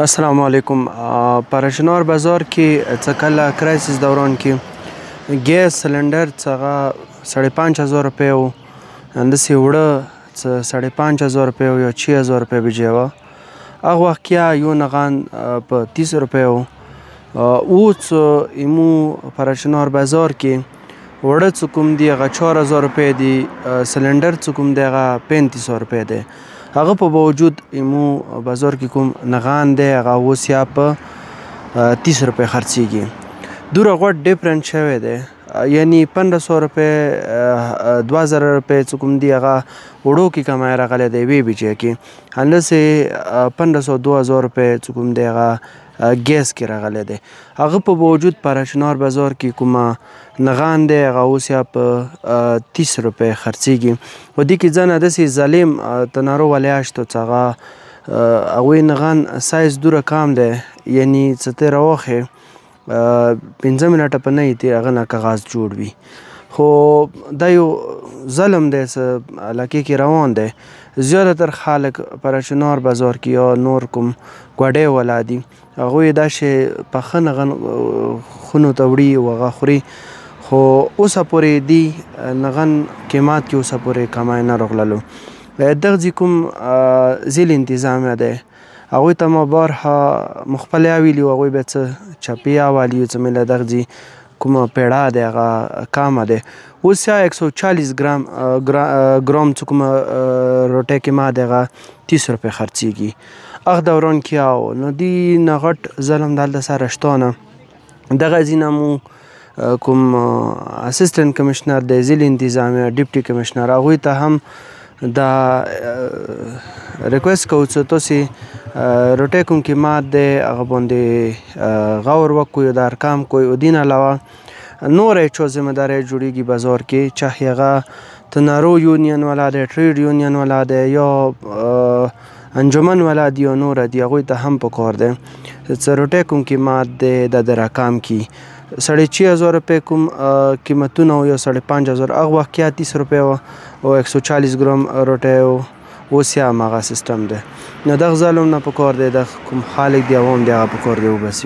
السلام علیکم. په شینوار بازار کې څه کله کرایسس دوران کې ګیس سلنډر څه 5,500 روپۍ و، همداسې اوړه څه 5,500 روپۍ و یا 6,000 روپۍ بجې وه. هغه وخت کې یو نغان په 30 روپۍ و. اوس ایمو په شینوار بازار کې اوړه څه کوم دي هغه 4,000 روپۍ دي، سلنډر څه کوم دی هغه 3500 روپۍ دی. هغه په باوجود ایمو بازار کې کوم نغان دی هغه اوس یا په 30 روپۍ خرڅیږي. دومره غوټ ډیفرنټ شوی دی، یعنی 1500 روپۍ 2000 روپۍ څه کوم دي هغه اوړو کې کمای راغلی دی یوې بجې کې، همداسې 1500-2000 روپۍ څه کوم دی هغه ګیس کې راغلی دی. هغه په باوجود په شینوار بازار کې کومه نغان دی هغه اوس یا په 30 روپۍ خرڅیږي. په دې کې ځنه داسې ظالم تنارو ولیعه شته چې هغه هغوی نغان سایز دومره کم دی، یعنی څه ته راواخې 15 منټه په نه وي هغه نه کاغذ جوړ وي. خو دا یو ظلم دی څه علاقې کې روان دی. زیاتر خلک په شینوار بازار کې یا نور کوم ګوډۍ والا دي هغوی دا شی پخه نغن خونو ته وړي او هغه خوري، خو اوسه پورې دي نغن قیمت کې اوسه پورې کمای نه راغللو. دغه ځای کوم ضلع انتظامیه دی هغوی ته ما بارها مخفله ویلي وو، هغوی بیا څه چپیه والي چې مې له دغه ځای کومه پیړه دی هغه کمه دی. اوس یا 140 ګرام څه کومه روټۍ قیمت دی هغه 30 روپۍ خرڅیږي. هغه دوران کې او نو دې نه غټ ظلم دلته سره شته نه. دغه ځای نه مو کوم اسسټنټ کمشنر دی ضلع انتظامیه ډیپټي کمشنر هغوی ته هم دا ریکویسټ کوو چې تاسې روټۍ کوم قیمت دی هغه باندې غور وکړئ، د ارقام کوئ. او دین علاوه نوره چا ذمه داری جوړیږي بازار کې، چاهې هغه تنارو یونین والا دی، ټریډ یونین والا دی یا انجمن والا دی یا نوره دی، هغوی ته هم پکار دی چې روټۍ کوم قیمت دی د رقم کې 6,500 روپۍ کوم قیمتونه و یا 5,500 هغه وخت کې 30 روپۍ وه او 140 ګرام روټۍ و، اوس یې هماغه سیسټم دی. نو دغه ظلم نه پکار دی، دغه کوم خلک دی عوام دی هغه پکار دی وباسي.